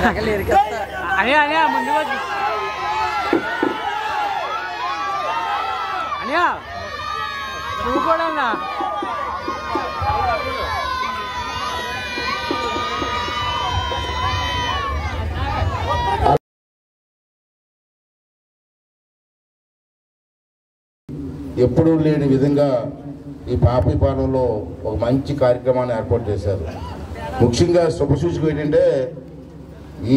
అనియా ముందుగా అనియా నువ్వు కూడా ఎప్పుడూ లేని విధంగా ఈ పాపిపాలెంలో ఒక మంచి కార్యక్రమాన్ని ఏర్పాటు చేశారు. ముఖ్యంగా శుభసూచకం ఏంటంటే ఈ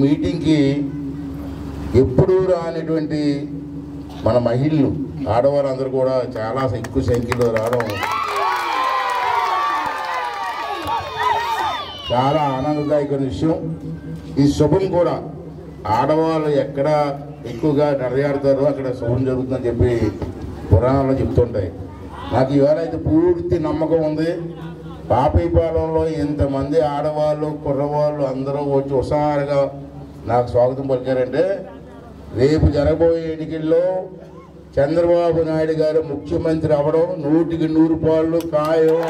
మీటింగ్కి ఎప్పుడూ రానటువంటి మన మహిళలు ఆడవాళ్ళందరూ కూడా చాలా ఎక్కువ సంఖ్యలో రావడం చాలా ఆనందదాయకమైన విషయం. ఈ శుభం కూడా ఆడవాళ్ళు ఎక్కడ ఎక్కువగా నడయాడతారో అక్కడ శుభం జరుగుతుందని చెప్పి పురాణాల్లో చెప్తుంటాయి. నాకు ఇవాళ అయితే పూర్తి నమ్మకం ఉంది. పాపిపాలెంలో ఇంతమంది ఆడవాళ్ళు కుర్రవాళ్ళు అందరూ వచ్చి హుషారుగా నాకు స్వాగతం పలికారంటే రేపు జరగబోయే ఎన్నికల్లో చంద్రబాబు నాయుడు గారు ముఖ్యమంత్రి అవ్వడం 100కి 100 పాళ్ళు ఖాయం.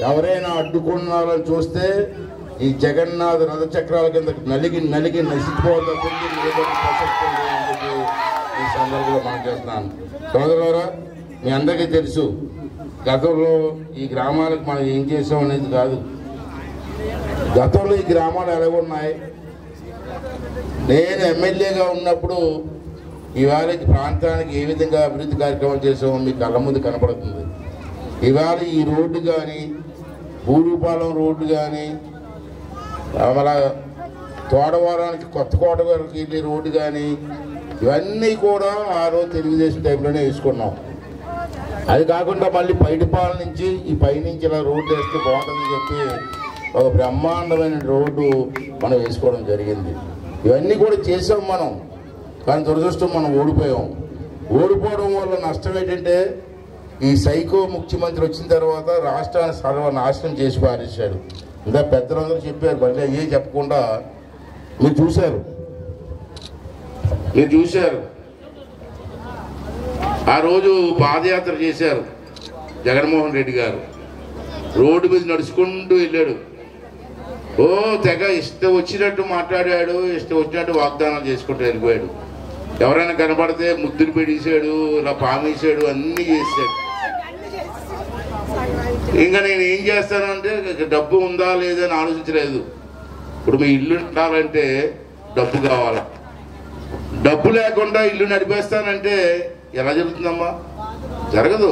ఎవరైనా అడ్డుకున్నారని చూస్తే ఈ జగన్నాథ రథచక్రాల కింద నలిగి నశించిపోతుంది ఈ సందర్భంలో మనం చేస్తున్నాను. సోదరులారా, మీ అందరికీ తెలుసు గతంలో ఈ గ్రామాలకు మనం ఏం చేసాం అనేది కాదు, గతంలో ఈ గ్రామాలు ఎలా ఉన్నాయి. నేను ఎమ్మెల్యేగా ఉన్నప్పుడు ఇవాళ ఈ ప్రాంతానికి ఏ విధంగా అభివృద్ధి కార్యక్రమం చేసామో మీ కళ్ళ ముందు కనపడుతుంది. ఇవాళ ఈ రోడ్డు కానీ భూరూపాలెం రోడ్డు కానీ అలా తోడవరానికి కొత్త కోటగారికి వెళ్ళే రోడ్డు కానీ ఇవన్నీ కూడా ఆ రోజు తెలుగుదేశం టైంలోనే వేసుకున్నాం. అది కాకుండా మళ్ళీ పైడిపాల నుంచి ఈ పైనుంచి ఇలా రోడ్డు వేస్తే బాగుంటుందని చెప్పి ఒక బ్రహ్మాండమైన రోడ్డు మనం వేసుకోవడం జరిగింది. ఇవన్నీ కూడా చేసాం మనం. కానీ దురదృష్టం మనం ఓడిపోవడం వల్ల నష్టం ఏంటంటే ఈ సైకో ముఖ్యమంత్రి వచ్చిన తర్వాత రాష్ట్రాన్ని సర్వనాశనం చేసి పారేశాడు. ఇంకా పెద్దలందరూ చెప్పారు, మళ్ళీ ఏ చెప్పకుండా మీరు చూశారు. ఆ రోజు పాదయాత్ర చేశారు జగన్మోహన్ రెడ్డి గారు. రోడ్డు మీద నడుచుకుంటూ వెళ్ళాడు. తెగ ఇష్టం వచ్చినట్టు మాట్లాడాడు, ఇష్టం వచ్చినట్టు వాగ్దానాలు చేసుకుంటూ వెళ్ళిపోయాడు. ఎవరైనా కనపడితే ముద్దులు పెట్టేశాడు, ఇలా పామేశాడు, అన్నీ చేశాడు. ఇంకా నేను ఏం చేస్తానంటే డబ్బు ఉందా లేదా అని ఆలోచించలేదు. ఇప్పుడు మీ ఇల్లు ఉండాలంటే డబ్బు కావాలా, డబ్బు లేకుండా ఇల్లు నడిపేస్తానంటే ఎలా జరుగుతుందమ్మా? జరగదు.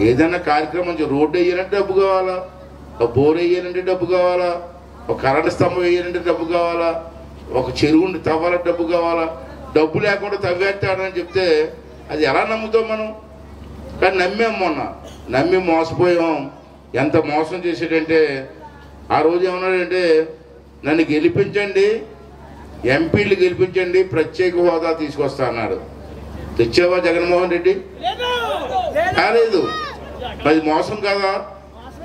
ఏదైనా కార్యక్రమం రోడ్డు వేయాలంటే డబ్బు కావాలా, ఒక బోర్ వేయాలంటే డబ్బు కావాలా, ఒక కరెంటు స్తంభం వేయాలంటే డబ్బు కావాలా, ఒక చెరువుని తవ్వాలంటే డబ్బు కావాలా. డబ్బు లేకుండా తవ్వేస్తాడని చెప్తే అది ఎలా నమ్ముతాం మనం? కానీ నమ్మి మోసపోయాం. ఎంత మోసం చేసాడంటే ఆ రోజు ఏమన్నాడంటే నన్ను గెలిపించండి, ఎంపీలు గెలిపించండి, ప్రత్యేక హోదా తీసుకొస్తా అన్నాడు. తెచ్చావా జగన్మోహన్ రెడ్డి? కాలేదు. మరి మోసం కదా.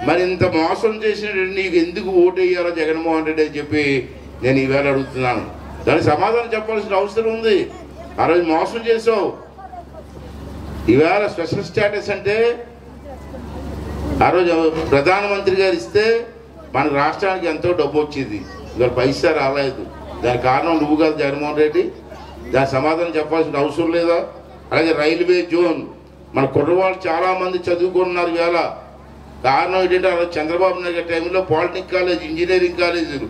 మరి ఇంత మోసం చేసిన నీకు ఎందుకు ఓటు వేయాలో జగన్మోహన్ రెడ్డి అని చెప్పి నేను ఈవేళ అడుగుతున్నాను. దానికి సమాధానం చెప్పాల్సిన అవసరం ఉంది. ఆ రోజు మోసం చేసావు. ఈవేళ స్పెషల్ స్టేటస్ అంటే ఆ రోజు ప్రధానమంత్రి గారు ఇస్తే మన రాష్ట్రానికి ఎంతో డబ్బు వచ్చేది. ఇవాళ పైసా రాలేదు. దానికి కారణం నువ్వు కాదు జగన్మోహన్ రెడ్డి. దానికి సమాధానం చెప్పాల్సిన అవసరం లేదా? అలాగే రైల్వే జోన్ మన కుర్రవాళ్ళు చాలామంది చదువుకున్నారు. ఇవాళ కారణం ఏంటంటే ఆ చంద్రబాబు నాయుడు టైంలో పాలిటెక్నిక్ కాలేజ్, ఇంజనీరింగ్ కాలేజీలు,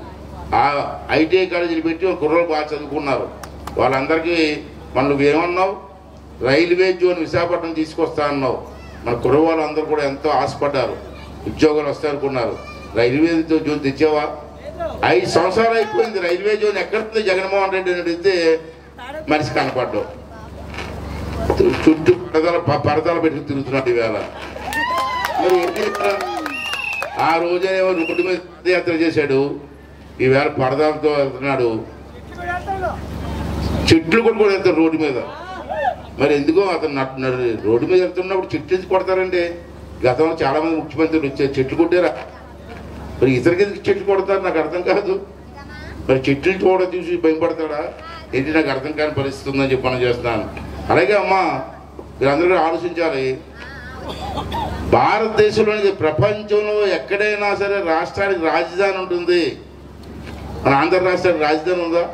ఐటీఐ కాలేజీలు పెట్టి కుర్రవాళ్ళు బాగా చదువుకున్నారు. వాళ్ళందరికీ నువ్వేమన్నావు? రైల్వే జోన్ విశాఖపట్నం తీసుకొస్తా అన్నావు. మన కుర్రవాళ్ళు అందరూ కూడా ఎంతో ఆశపడ్డారు, ఉద్యోగాలు వస్తాయనుకున్నారు. రైల్వే జోన్ తెచ్చావా? 5 సంవత్సరాలు అయిపోయింది. రైల్వే జోన్ ఎక్కడుంది జగన్మోహన్ రెడ్డి అని అడిగితే మనిషి కనపడ్డావు. చుట్టూ పరదాలు పెట్టుకుని తిరుగుతున్నాడు ఈవేళ. మరి ఆ రోజేమో రోడ్డు మీద యాత్ర చేశాడు, ఈవేళ పరదాలతో వెళ్తున్నాడు. చెట్లు కూడా వెళ్తారు రోడ్డు మీద. మరి ఎందుకో అతను రోడ్డు మీద వెళ్తున్నప్పుడు చెట్లు కొడతారండి. గతంలో చాలా మంది ముఖ్యమంత్రులు వచ్చారు, చెట్లు కొట్టారా? మరి ఇతరికి చెట్లు కొడతారు నాకు అర్థం కాదు. మరి చెట్లు కూడా చూసి భయపడతాడా ఏంటి? నాకు అర్థం కాని పరిస్థితి ఉందని చెప్పి మనం చేస్తున్నాను. అలాగే అమ్మా, మీరందరూ ఆలోచించాలి. భారతదేశంలోని ప్రపంచంలో ఎక్కడైనా సరే రాష్ట్రానికి రాజధాని ఉంటుంది. మన ఆంధ్ర రాష్ట్రానికి రాజధాని ఉందా?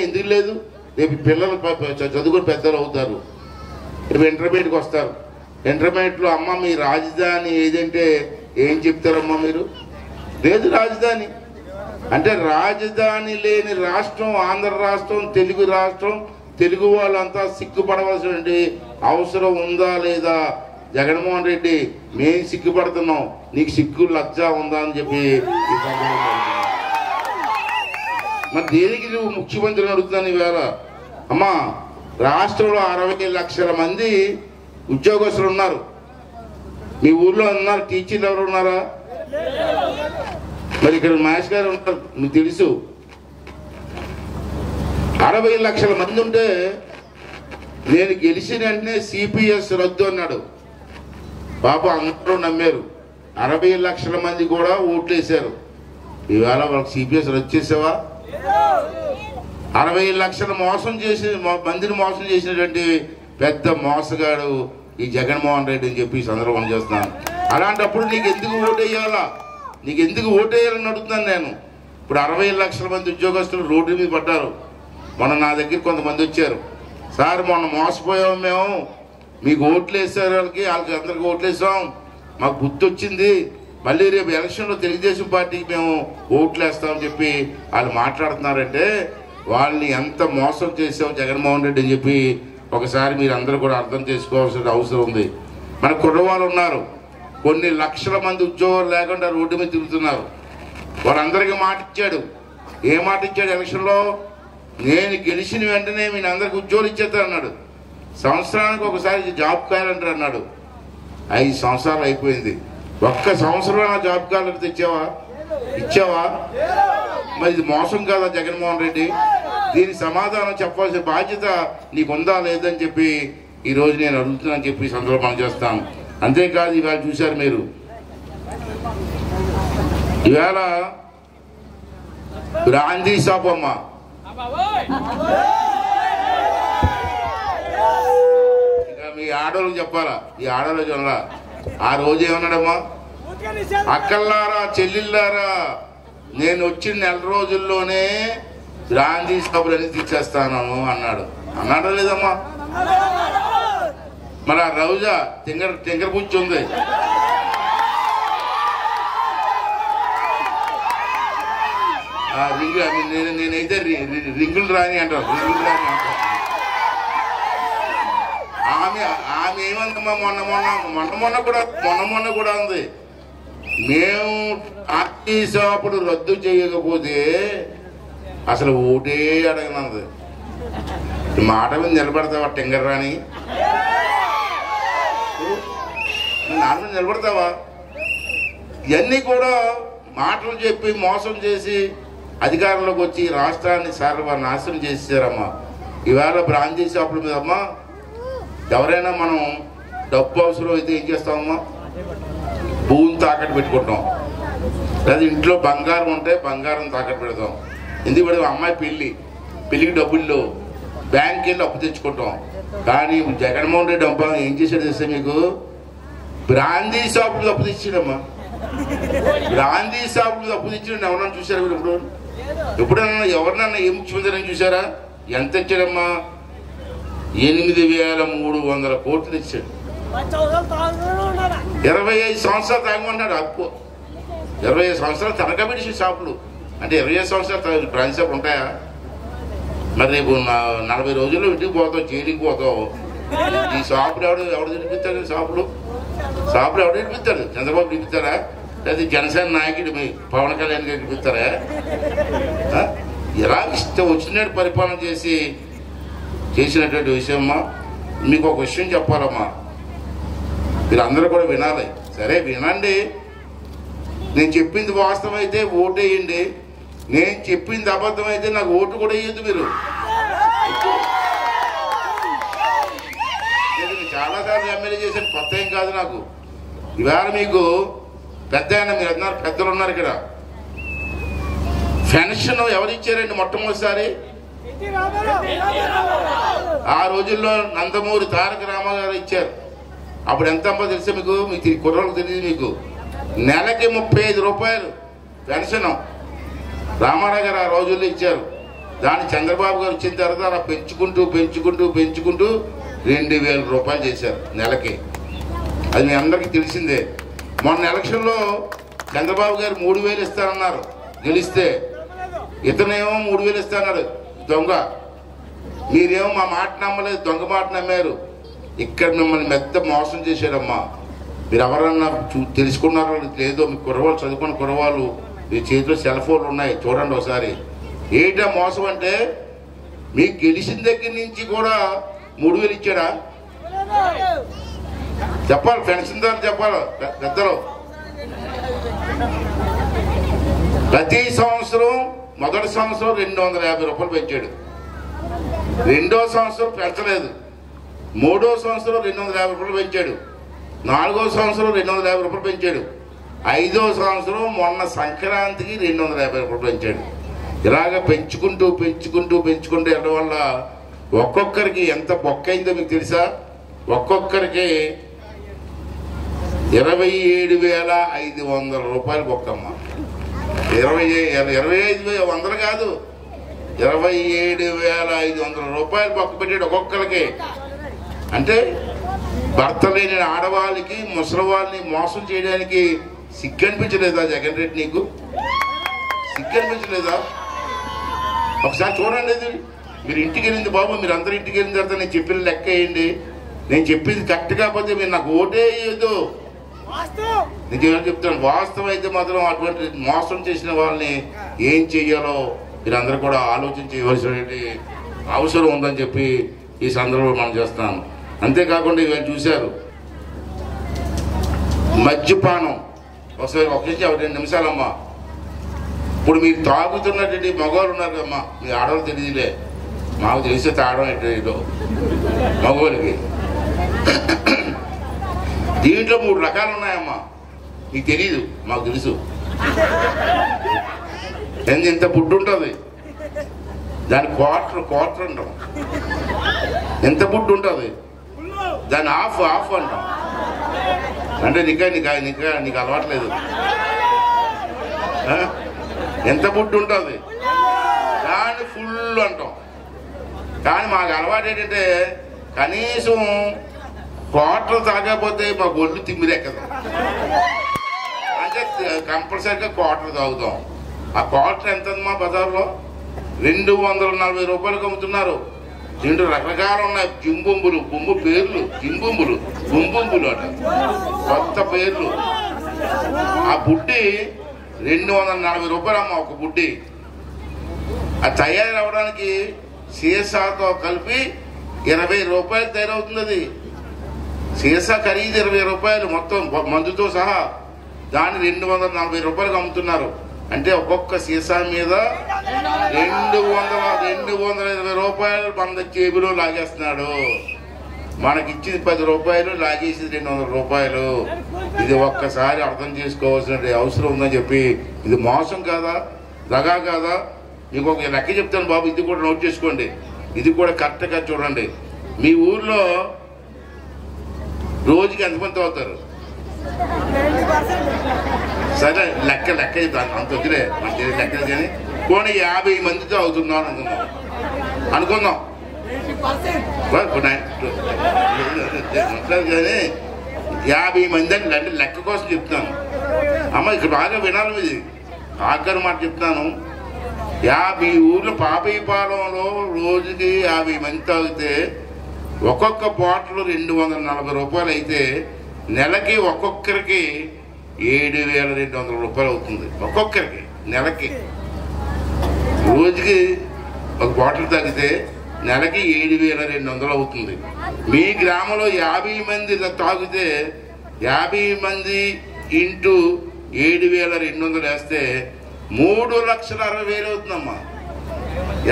ఎందుకు లేదు? రేపు పిల్లలు చదువుకుని పెద్దలు అవుతారు, రేపు ఇంటర్మీడియట్కి వస్తారు. ఇంటర్మీడియట్లో అమ్మ మీ రాజధాని ఏదంటే ఏం చెప్తారమ్మా మీరు? లేదు రాజధాని అంటే. రాజధాని లేని రాష్ట్రం ఆంధ్ర రాష్ట్రం, తెలుగు రాష్ట్రం. తెలుగు వాళ్ళంతా సిగ్గుపడవలసిన అవసరం ఉందా లేదా? జగన్మోహన్ రెడ్డి మేము సిగ్గుపడుతున్నాం, నీకు సిగ్గు లజ్జ ఉందా అని చెప్పి మరి దేనికి నువ్వు ముఖ్యమంత్రిని అడుగుతున్నాను ఈవేళ? అమ్మా, రాష్ట్రంలో 60 లక్షల మంది ఉద్యోగస్తులు ఉన్నారు. మీ ఊర్లో ఉన్నారు టీచర్లు ఎవరు ఉన్నారా? మరి ఇక్కడ మహేష్ గారు ఉంటారు, మీకు తెలుసు. 60 లక్షల మంది ఉంటే నేను గెలిచిన వెంటనే సిపిఎస్ రద్దు అన్నాడు. పాప అందరూ నమ్మారు. 60 లక్షల మంది కూడా ఓట్లు వేశారు. ఈవేళ వాళ్ళకి సిపిఎస్ రద్దు చేసావా? 60 లక్షలు మందిని మోసం చేసినటువంటి పెద్ద మోసగాడు ఈ జగన్మోహన్ రెడ్డి అని చెప్పి సందర్భం చేస్తున్నాను. అలాంటప్పుడు నీకు ఎందుకు ఓటు వేయాలా? నీకు ఎందుకు ఓటు వేయాలని అడుగుతున్నాను నేను. ఇప్పుడు 60 లక్షల మంది ఉద్యోగస్తులు రోడ్డు మీద పడ్డారు. మొన్న నా దగ్గర కొంతమంది వచ్చారు, సార్ మొన్న మోసపోయాం మేము, మీకు ఓట్లు వేసారు, వాళ్ళకి అందరికి ఓట్లు వేసాం, మాకు గుర్తు వచ్చింది, మళ్ళీ రేపు ఎలక్షన్లో తెలుగుదేశం పార్టీకి మేము ఓట్లు వేస్తామని చెప్పి వాళ్ళు మాట్లాడుతున్నారంటే వాళ్ళని ఎంత మోసం చేసావు జగన్మోహన్ రెడ్డి అని చెప్పి ఒకసారి మీరు అందరూ కూడా అర్థం చేసుకోవాల్సిన అవసరం ఉంది. మన కుర్రవాళ్ళు ఉన్నారు, కొన్ని లక్షల మంది ఉద్యోగాలు లేకుండా రోడ్డు మీద తిరుగుతున్నారు. వాళ్ళందరికీ మాట ఇచ్చాడు. ఏ మాట ఇచ్చాడు ఎలక్షన్లో? నేను గెలిచిన వెంటనే మీ అందరికి ఉద్యోగాలు ఇచ్చేస్తాను అన్నాడు. సంవత్సరానికి ఒకసారి జాబ్ కాయాలంటారు అన్నాడు. 5 సంవత్సరాలు అయిపోయింది. ఒక్క సంవత్సరం జాబ్ కార్డు తెచ్చావా? ఇచ్చావా? మరి ఇది మోసం కాదా జగన్మోహన్ రెడ్డి? దీనికి సమాధానం చెప్పాల్సిన బాధ్యత నీకుందా లేదని చెప్పి ఈరోజు నేను అడుగుతున్నానని చెప్పి సందర్భం చేస్తాను. అంతేకాదు, ఇవాళ చూశారు మీరు, ఇవాళ బ్రాందీ షాప్ అమ్మ, ఇక మీ ఆడవాళ్ళకి చెప్పాలా? ఈ ఆడవాళ్ళు చూడాలా? ఆ రోజు ఏమన్నాడమ్మా, అక్కల్లారా చెల్లెళ్ళారా, నేను వచ్చిన 1 రోజుల్లోనే బ్రాందీ షాపులన్నీ తీసేస్తాను అన్నాడు. అన్నాడా లేదమ్మా? మరి ఆ రోజా తింగర పుచ్చి ఉంది. నేనైతే రింగులు రాని అంటారు, రింగులు రాని అంటారు. ఆమె ఏమందమ్మా, మొన్న కూడా ఉంది, మేము బ్రాందీ షాపులు రద్దు చేయకపోతే అసలు ఓటే అడగనంది. మాట మీద నిలబడతావా టింగర్ రాని? నాన్న మీద నిలబడతావా? ఇవన్నీ కూడా మాటలు చెప్పి మోసం చేసి అధికారంలోకి వచ్చి రాష్ట్రాన్ని నాశనం చేసేసారమ్మా. ఇవాళ బ్రాందీ షాపుల మీద అమ్మా, ఎవరైనా మనం డబ్బు అవసరం అయితే ఏం చేస్తామమ్మా? భూమిని తాకట్టు పెట్టుకుంటాం, లేదా ఇంట్లో బంగారం ఉంటే బంగారం తాకట్టు పెడతాం. ఎందుకంటే అమ్మాయి పెళ్లికి డబ్బుల్లో బ్యాంక్ వెళ్ళి అప్పు తెచ్చుకుంటాం. కానీ జగన్మోహన్ రెడ్డి అబ్బా ఏం చేశాడు తెలుసా మీకు? బ్రాందీ షాపులు అప్పు తెచ్చాడమ్మా. బ్రాందీ షాపులు అప్పు తెచ్చాడు ఎవరన్నా చూసారా మీరు? ఎప్పుడన్నా ఎవరినన్నా ఏ ముఖ్యమంత్రి చూసారా? ఎంత ఇచ్చాడమ్మా? 8,300 కోట్లు తెచ్చాడు. 25 సంవత్సరాలు తాగమన్నాడు అప్పు. 25 సంవత్సరాలు తనఖా పెట్టి షాపులు అంటే 25 సంవత్సరాలు బ్రాంచ్ షాపులు ఉంటాయా? మరి రేపు 40 రోజుల్లో ఇంటికి పోతావు, జైలుకి పోతావు. ఈ షాపులు ఎవడు తినిపిస్తాడు? షాపులు ఎవడు తినిపిస్తాడు? చంద్రబాబు తినిపిస్తారా? లేదా జనసేన నాయకుడు పవన్ కళ్యాణ్ గారు తినిపిస్తారా? ఎలా ఇష్టం వచ్చినట్టు పరిపాలన చేసినటువంటి విషయమ్మా. మీకు ఒక విషయం చెప్పాలమ్మా, మీరందరూ కూడా వినాలి. సరే వినండి, నేను చెప్పింది వాస్తవం అయితే ఓటు వేయండి, నేను చెప్పింది అబద్ధం అయితే నాకు ఓటు కూడా వేయద్దు. మీరు చాలాసార్లు ఎమ్మెల్యే చేసిన కొత్త ఏం కాదు నాకు. ఇవాళ మీకు పెద్ద మీరు అన్నారు, పెద్దలు ఉన్నారు ఇక్కడ. పెన్షన్ ఎవరు ఇచ్చారండి మొట్టమొదటిసారి? ఆ రోజుల్లో నందమూరి తారక రామారావు గారు ఇచ్చారు. అప్పుడు ఎంత అమ్మో తెలుసా మీకు? మీకు కుర్రోళ్ళకి తెలియదు. మీకు నెలకి 35 రూపాయలు పెన్షన్ రామారావు గారు ఆ రోజుల్లో ఇచ్చారు. దాన్ని చంద్రబాబు గారు వచ్చిన తర్వాత అలా పెంచుకుంటూ 2000 రూపాయలు చేశారు నెలకి. అది మీ అందరికీ తెలిసిందే. మొన్న ఎలక్షన్లో చంద్రబాబు గారు 3000 ఇస్తారన్నారు గెలిస్తే, ఇతనేమో 3000 ఇస్తారన్నాడు. దొంగ. మీరేమో మా మాట నమ్మలేదు, దొంగ మాట నమ్మారు. ఇక్కడ మిమ్మల్ని మెత్త మోసం చేశారమ్మా. మీరు ఎవరన్నా తెలుసుకున్నారో లేదో, మీ కుర్రవాళ్ళు, చదువుకున్న కుర్రవాళ్ళు, మీ చేతిలో సెల్ ఫోన్లు ఉన్నాయి, చూడండి ఒకసారి. ఏంటా మోసం అంటే, మీకు గెలిచిన దగ్గర నుంచి కూడా 3000 ఇచ్చాడా? చెప్పాలి, పెన్షన్దారు చెప్పాలి పెద్దలు. ప్రతి సంవత్సరం మొదటి సంవత్సరం 250 రూపాయలు పెంచాడు. రెండో సంవత్సరం పెంచలేదు. మూడో సంవత్సరం 250 రూపాయలు పెంచాడు. నాలుగో సంవత్సరం 250 రూపాయలు పెంచాడు. ఐదో సంవత్సరం మొన్న సంక్రాంతికి 250 రూపాయలు పెంచాడు. ఇలాగ పెంచుకుంటూ వెళ్ళడం వల్ల ఒక్కొక్కరికి ఎంత బొక్కైందో మీకు తెలుసా? ఒక్కొక్కరికి 27,500 రూపాయలు బొక్కమ్మ. 25,100 కాదు, 27,500 రూపాయలు బొక్క పెట్టాడు ఒక్కొక్కరికి. అంటే భర్త లేని ఆడవాళ్ళకి, ముసలి వాళ్ళని మోసం చేయడానికి సిగ్గనిపించలేదా జగన్ రెడ్డి? నీకు సిగ్గనిపించలేదా? ఒకసారి చూడండి. అది మీరు ఇంటికి వెళ్ళింది బాబు, మీరు అందరూ ఇంటికి వెళ్ళిన తర్వాత నేను చెప్పిన లెక్క వేయండి. నేను చెప్పింది కరెక్ట్ కాకపోతే మీరు నాకు ఓటే వేయదు. నిజంగా చెప్తాను, వాస్తవం అయితే మాత్రం అటువంటి మోసం చేసిన వాళ్ళని ఏం చెయ్యాలో మీరందరూ కూడా ఆలోచన చేయవలసిన అవసరం ఉందని చెప్పి ఈ సందర్భంలో మనం చేస్తున్నాను. అంతేకాకుండా ఇవాళ చూశారు మద్యపానం. ఒకసారి 2 నిమిషాలమ్మా. ఇప్పుడు మీరు తాగుతున్నటువంటి మగవాళ్ళు ఉన్నారు కమ్మా, మీ ఆడవాళ్ళు తెలియదులే, మాకు తెలిసే తాగడం ఏంటో మగవాళ్ళకి. దీంట్లో 3 రకాలు ఉన్నాయమ్మా, మీకు తెలీదు, మాకు తెలుసు. ఇంత బుడ్డు ఉంటుంది, దాని క్వార్టర్ అంటాం. ఎంత బుడ్డు ఉంటుంది, దాన్ని హాఫ్ అంటాం. అంటే నీకు అలవాట్లేదు. ఎంత బుడ్డు ఉంటుంది, దాన్ని ఫుల్ అంటాం. కానీ మాకు అలవాటు ఏంటంటే కనీసం క్వార్టర్ తాగకపోతే మా ఒళ్ళు తిమ్మిరెక్కదు. అంటే కంపల్సరీగా క్వార్టర్ తాగుతాం. ఆ క్వార్టర్ ఎంత మా బజార్లో? 240 రూపాయలకు అమ్ముతున్నారు. దీంట్లో రకరకాలు ఉన్నాయి. జింబొంబులు, బొమ్ము పేర్లు, బొంబొంబులు అట, కొత్త పేర్లు. ఆ బుడ్డి 240 రూపాయలు అమ్మ ఒక బుడ్డి. అది తయారవడానికి సీసాతో కలిపి 20 రూపాయలు తయారవుతుంది. అది సీసా ఖరీదు 20 రూపాయలు మొత్తం మందుతో సహా. దాన్ని 240 రూపాయలకు అమ్ముతున్నారు. అంటే ఒక్కొక్క సీసా మీద 220 రూపాయలు మన జేబులో లాగేస్తున్నాడు. మనకిచ్చింది 10 రూపాయలు, లాగేసింది 200 రూపాయలు. ఇది ఒక్కసారి అర్థం చేసుకోవాల్సిన అవసరం ఉందని చెప్పి, ఇది మోసం కాదా, దగా కాదా? మీకు ఒక లెక్క చెప్తాను బాబు, ఇది కూడా నోట్ చేసుకోండి. ఇది కూడా కరెక్ట్గా చూడండి. మీ ఊర్లో రోజుకి ఎంతమంది అవుతారు? సరే లెక్క చెప్తాను, అంత వద్దులే, మనకి లెక్క కానీ పోనీ 50 మందితో అవుతున్నాను అనుకుందాం. కానీ 50 మంది అంటే లెక్క కోసం చెప్తాను అమ్మ. ఇక్కడ బాగా వినాలి, ఇది ఆఖరి మాట చెప్తాను. 50 ఊర్లు పాపయ్యపాలెంలో రోజుకి 50 మంది తాగితే ఒక్కొక్క బాటిల్ 240 రూపాయలు అయితే నెలకి ఒక్కొక్కరికి 7,200 రూపాయలు అవుతుంది. ఒక్కొక్కరికి నెలకి. రోజుకి ఒక బాటిల్ తాగితే నెలకి 7,200 అవుతుంది. మీ గ్రామంలో 50 మంది తాగితే 50 మంది ఇంటూ 7,200 వేస్తే 3,60,000 అవుతుందమ్మా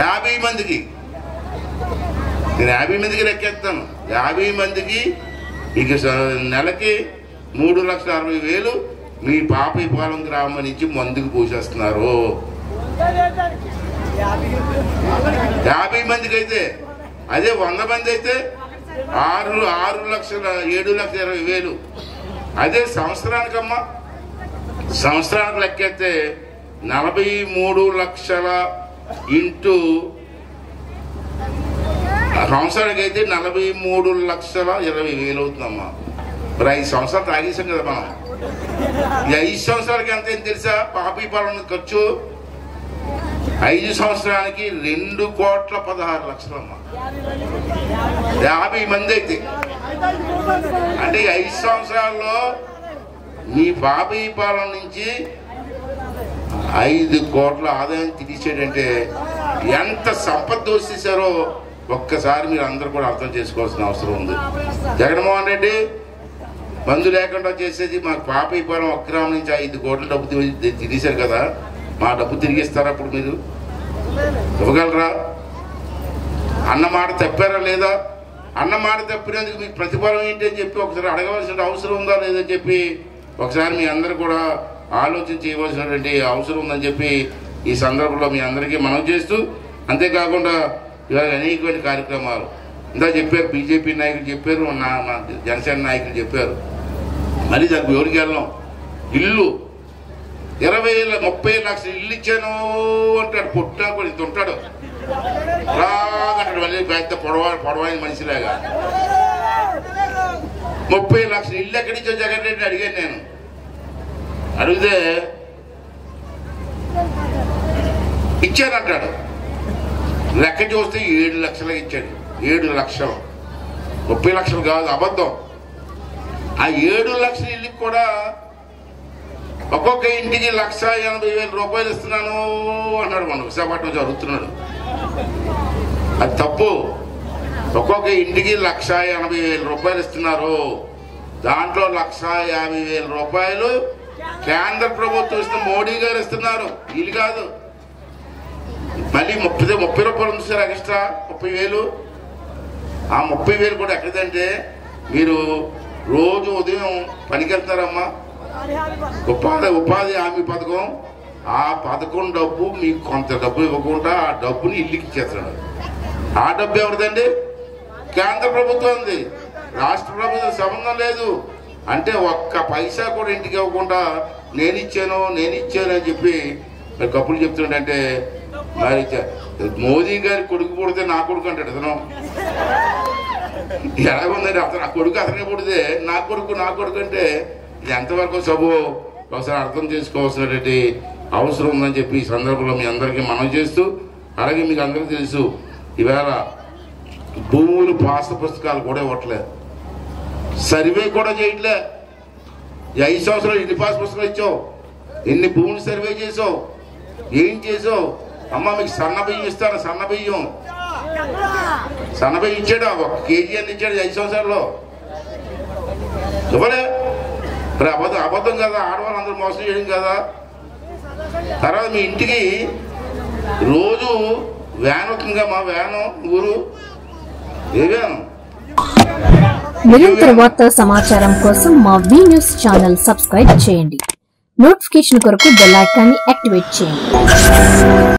50 మందికి. నేను 50 మందికి లెక్కేస్తాను. 50 మందికి ఇక నెలకి 3,60,000 మీ పాపయ్యపాలెం గ్రామం నుంచి మందుకు పోసేస్తున్నారు. 50 మందికి అయితే. అదే 100 మంది అయితే 6,7,20,000. అదే సంవత్సరానికమ్మా, సంవత్సరానికి లెక్కెత్తే 43 లక్షల ఇంటూ సంవత్సరానికి అయితే 43,20,000 అవుతుందమ్మా. మరి 5 సంవత్సరాలు తాగేసాం కదా మనం. ఈ 5 సంవత్సరాలకి ఎంత ఏం తెలుసా? పాపి పాలన ఖర్చు 5 సంవత్సరానికి 2,16,00,000 అమ్మా. 50 మంది అయితే అంటే 5 సంవత్సరాల్లో మీ పాపి పాలన నుంచి 5 కోట్ల ఆదాయం తీసేటంటే ఎంత సంపద దోషిస్తారో ఒక్కసారి మీరు అందరూ కూడా అర్థం చేసుకోవాల్సిన అవసరం ఉంది. జగన్మోహన్ రెడ్డి బంధు లేకుండా చేసేది మాకు పాపి పాలన 1 గ్రామం నుంచి 5 కోట్ల డబ్బు తిరిగేశారు కదా. మా డబ్బు తిరిగిస్తారా? అప్పుడు మీరు ఇవ్వగలరా? అన్నమాట తప్పారా లేదా? అన్నమాట తప్పినందుకు మీకు ప్రతిఫలం ఏంటి అని చెప్పి ఒకసారి అడగవలసిన అవసరం ఉందా లేదని చెప్పి ఒకసారి మీ అందరూ కూడా ఆలోచన చేయవలసినటువంటి అవసరం ఉందని చెప్పి ఈ సందర్భంలో మీ అందరికీ మనం చేస్తూ, అంతేకాకుండా ఇవాళ అనేకమైన కార్యక్రమాలు ఇందా చెప్పారు, బీజేపీ నాయకులు చెప్పారు, మా జనసేన నాయకులు చెప్పారు. మళ్ళీ దానికి ఎవరికి వెళ్ళాం? ఇల్లు 20,30 లక్షలు ఇల్లు ఇచ్చాను అంటాడు. పుట్టినా కూడా ఇంత ఉంటాడు రాదంటాడు. మళ్ళీ పెద్ద పొడవైన మనిషిలాగా 30 లక్షలు ఇల్లు ఎక్కడి నుంచో జగన్ రెడ్డిని అడిగాను నేను. అడిగితే ఇచ్చానంటాడు. లెక్క చూస్తే 7 లక్షలు ఇచ్చాడు. 7 లక్షలు, 30 లక్షలు కాదు, అబద్ధం. ఆ 7 లక్షల ఇల్లుకి కూడా ఒక్కొక్క ఇంటికి 1,80,000 ఇస్తున్నాను అన్నాడు. మన విశాఖపట్నం జరుగుతున్నాడు. అది తప్పు. ఒక్కొక్క ఇంటికి 1,80,000 ఇస్తున్నారు. దాంట్లో 1,50,000 కేంద్ర ప్రభుత్వం ఇస్తున్న మోడీ గారు ఇస్తున్నారు, వీళ్ళు కాదు. మళ్ళీ 30 రూపాయలు ఉంది సార్ ఎక్స్ట్రా 30,000. ఆ 30,000 కూడా ఎక్కడిదంటే మీరు రోజు ఉదయం పనికి వెళ్తారమ్మా, ఉపాధి హామీ పథకం. ఆ పథకం డబ్బు మీకు కొంత డబ్బు ఇవ్వకుండా ఆ డబ్బుని ఇల్లుకి ఇచ్చేస్తున్నాడు. ఆ డబ్బు ఎవరిదండి? కేంద్ర ప్రభుత్వం ఉంది, రాష్ట్ర ప్రభుత్వం సంబంధం లేదు. అంటే ఒక్క పైసా కూడా ఇంటికి ఇవ్వకుండా నేను ఇచ్చాను అని చెప్పి మరి కప్పులు చెప్తుండే. మరి మోదీ గారి కొడుకు పుడితే నా కొడుకు అంటాడు అతను. ఎలాగుందండి అతను? ఆ కొడుకు అతనే పుడితే నా కొడుకు అంటే ఇది ఎంతవరకు సబు ఒకసారి అర్థం చేసుకోవాల్సినటువంటి అవసరం ఉందని చెప్పి ఈ సందర్భంలో మీ అందరికీ మనం చేస్తూ, అలాగే మీకు అందరికీ తెలుసు ఈవేళ భూములు పాస్ పుస్తకాలు కూడా ఇవ్వట్లేదు, సర్వే కూడా చేయట్లే. 5 సంవత్సరాలు ఎన్ని పాస్ పుస్తకాలు ఇచ్చావు? ఎన్ని భూములు సర్వే చేసావు? ఏం చేసావు? అమ్మ మీకు సన్న బియ్యం ఇస్తాను, సన్న బియ్యం ఇచ్చాడు. 1 కేజీ అని ఇచ్చాడు 5 సంవత్సరాల్లో. ఇవ్వలే. మరి అబద్ధం కదా, ఆడవాళ్ళు అందరూ మోసం చేయడం కదా. తర్వాత మీ ఇంటికి రోజు వ్యాన్ అవుతుందిగా, మా వ్యాను ఊరు ఏ వ్యాను. నిరంతర వార్తా సమాచారం కోసం మా వి న్యూస్ ఛానల్ సబ్స్క్రైబ్ చేయండి. నోటిఫికేషన్ కొరకు బెల్ ఐకాన్ ని యాక్టివేట్ చేయండి.